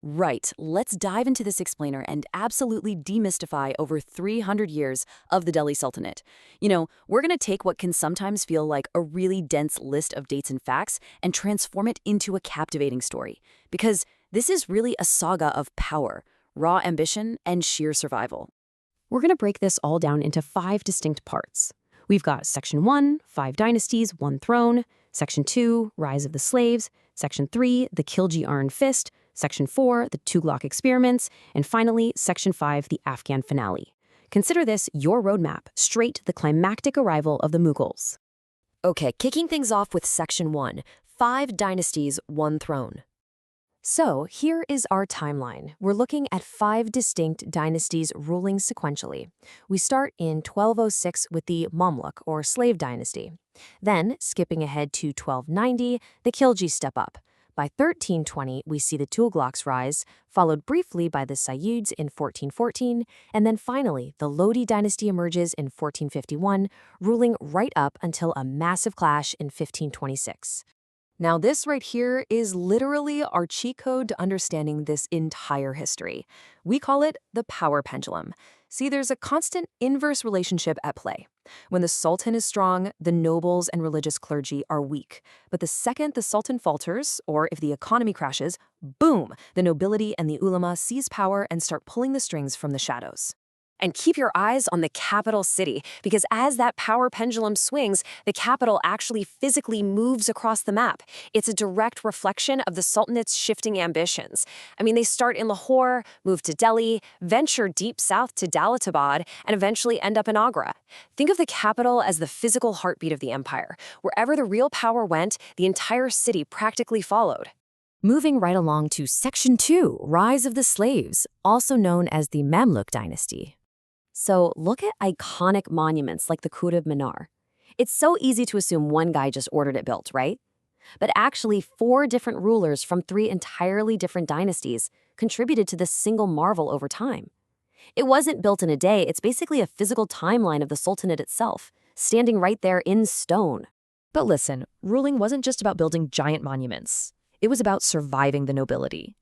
Right, let's dive into this explainer and absolutely demystify over 300 years of the Delhi Sultanate. We're going to take what can sometimes feel like a really dense list of dates and facts and transform it into a captivating story. Because this is really a saga of power, raw ambition, and sheer survival. We're going to break this all down into 5 distinct parts. We've got Section 1, 5 dynasties, 1 throne, Section 2, Rise of the Slaves, Section 3, the Khilji Iron Fist, Section 4, the Tughlaq Experiments, and finally, Section 5, the Afghan finale. Consider this your roadmap, straight to the climactic arrival of the Mughals. Okay, kicking things off with Section 1, 5 dynasties, 1 throne. So, here is our timeline. We're looking at 5 distinct dynasties ruling sequentially. We start in 1206 with the Mamluk, or Slave Dynasty. Then, skipping ahead to 1290, the Khilji step up. By 1320, we see the Tughlaqs rise, followed briefly by the Sayyids in 1414, and then finally, the Lodi Dynasty emerges in 1451, ruling right up until a massive clash in 1526. Now, this right here is literally our cheat code to understanding this entire history. We call it the power pendulum. See, there's a constant inverse relationship at play. When the sultan is strong, the nobles and religious clergy are weak. But the second the sultan falters, or if the economy crashes, boom, the nobility and the ulama seize power and start pulling the strings from the shadows. And keep your eyes on the capital city, because as that power pendulum swings, the capital actually physically moves across the map. It's a direct reflection of the Sultanate's shifting ambitions. They start in Lahore, move to Delhi, venture deep south to Daulatabad, and eventually end up in Agra. Think of the capital as the physical heartbeat of the empire. Wherever the real power went, the entire city practically followed. Moving right along to Section 2, Rise of the Slaves, also known as the Mamluk Dynasty. So look at iconic monuments like the Qutb Minar. It's so easy to assume one guy just ordered it built, right? But actually, 4 different rulers from 3 entirely different dynasties contributed to this single marvel over time. It wasn't built in a day, it's basically a physical timeline of the Sultanate itself, standing right there in stone. But listen, ruling wasn't just about building giant monuments. It was about surviving the nobility.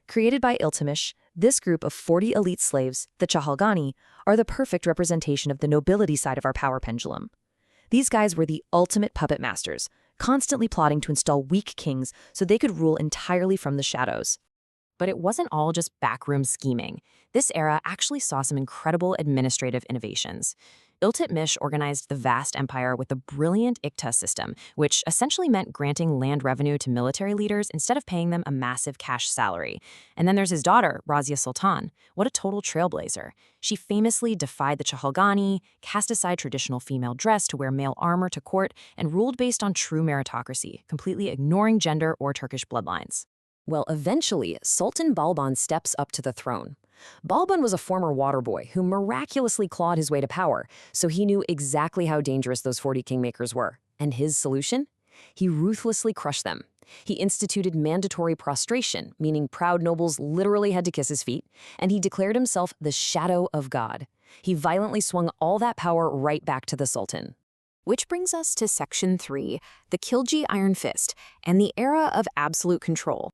Created by Iltutmish, this group of 40 elite slaves, the Chahalgani, are the perfect representation of the nobility side of our power pendulum. These guys were the ultimate puppet masters, constantly plotting to install weak kings so they could rule entirely from the shadows. But it wasn't all just backroom scheming. This era actually saw some incredible administrative innovations. Iltutmish organized the vast empire with a brilliant Iqta system, which essentially meant granting land revenue to military leaders instead of paying them a massive cash salary. And then there's his daughter, Razia Sultan. What a total trailblazer. She famously defied the Chahalgani, cast aside traditional female dress to wear male armor to court, and ruled based on true meritocracy, completely ignoring gender or Turkish bloodlines. Well, eventually, Sultan Balban steps up to the throne. Balban was a former water boy who miraculously clawed his way to power, so he knew exactly how dangerous those 40 kingmakers were. And his solution? He ruthlessly crushed them. He instituted mandatory prostration, meaning proud nobles literally had to kiss his feet, and he declared himself the shadow of God. He violently swung all that power right back to the Sultan. Which brings us to Section 3, the Khilji Iron Fist, and the era of absolute control.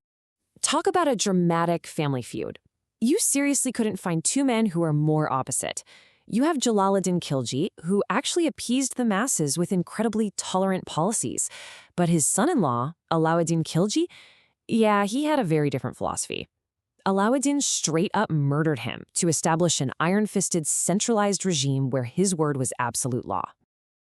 Talk about a dramatic family feud. You seriously couldn't find 2 men who are more opposite. You have Jalaluddin Khilji, who actually appeased the masses with incredibly tolerant policies. But his son-in-law, Alauddin Khilji, he had a very different philosophy. Alauddin straight up murdered him to establish an iron-fisted, centralized regime where his word was absolute law.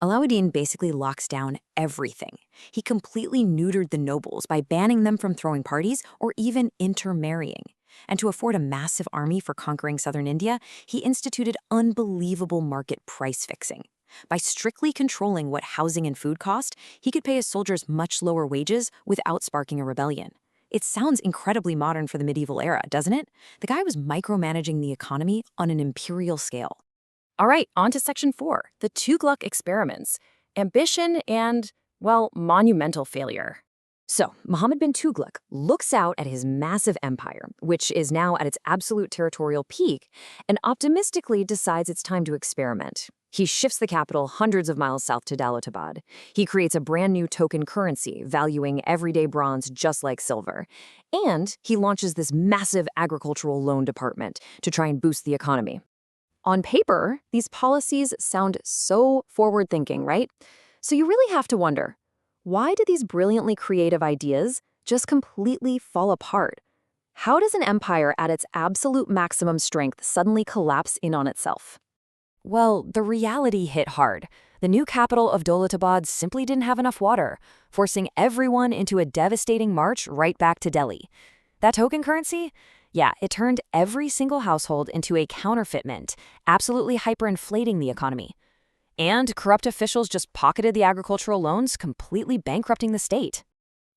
Alauddin basically locks down everything. He completely neutered the nobles by banning them from throwing parties or even intermarrying. And to afford a massive army for conquering southern India, he instituted unbelievable market price fixing. By strictly controlling what housing and food cost, he could pay his soldiers much lower wages without sparking a rebellion. It sounds incredibly modern for the medieval era, doesn't it? The guy was micromanaging the economy on an imperial scale. All right, on to Section 4, the Tughlaq Experiments. Ambition and, monumental failure. So, Muhammad bin Tughlaq looks out at his massive empire, which is now at its absolute territorial peak, and optimistically decides it's time to experiment. He shifts the capital hundreds of miles south to Daulatabad. He creates a brand new token currency, valuing everyday bronze just like silver. And he launches this massive agricultural loan department to try and boost the economy. On paper, these policies sound so forward-thinking, right? So you really have to wonder, why do these brilliantly creative ideas just completely fall apart? How does an empire at its absolute maximum strength suddenly collapse in on itself? Well, the reality hit hard. The new capital of Daulatabad simply didn't have enough water, forcing everyone into a devastating march right back to Delhi. That token currency? Yeah, it turned every single household into a counterfeit mint, absolutely hyperinflating the economy. And corrupt officials just pocketed the agricultural loans, completely bankrupting the state.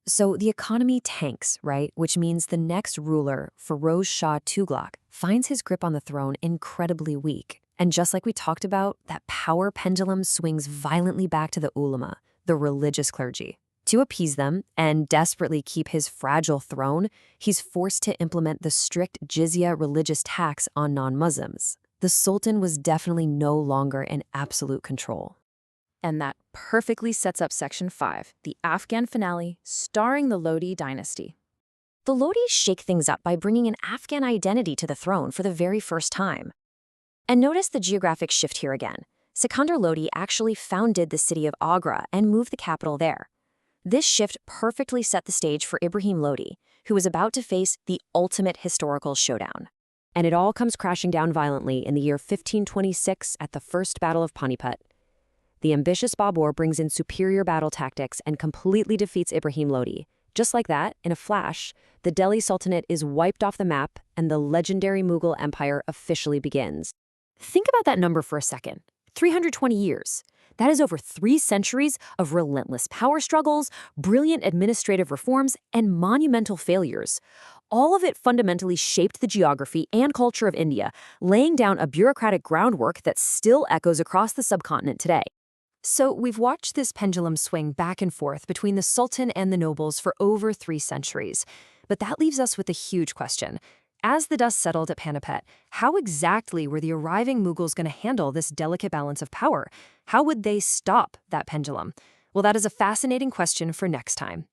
So the economy tanks, right? Which means the next ruler, Firoz Shah Tughlaq, finds his grip on the throne incredibly weak. And just like we talked about, that power pendulum swings violently back to the ulama, the religious clergy. To appease them and desperately keep his fragile throne, he's forced to implement the strict jizya religious tax on non-Muslims. The Sultan was definitely no longer in absolute control. And that perfectly sets up Section 5, the Afghan finale, starring the Lodi Dynasty. The Lodis shake things up by bringing an Afghan identity to the throne for the very first time. And notice the geographic shift here again. Sikandar Lodi actually founded the city of Agra and moved the capital there. This shift perfectly set the stage for Ibrahim Lodi, who was about to face the ultimate historical showdown. And it all comes crashing down violently in the year 1526 at the First Battle of Panipat. The ambitious Babur brings in superior battle tactics and completely defeats Ibrahim Lodi. Just like that, in a flash, the Delhi Sultanate is wiped off the map and the legendary Mughal Empire officially begins. Think about that number for a second. 320 years. That is over 3 centuries of relentless power struggles, brilliant administrative reforms, and monumental failures. All of it fundamentally shaped the geography and culture of India, laying down a bureaucratic groundwork that still echoes across the subcontinent today. So we've watched this pendulum swing back and forth between the Sultan and the nobles for over 3 centuries. But that leaves us with a huge question. As the dust settled at Panipat, how exactly were the arriving Mughals going to handle this delicate balance of power? How would they stop that pendulum? Well, that is a fascinating question for next time.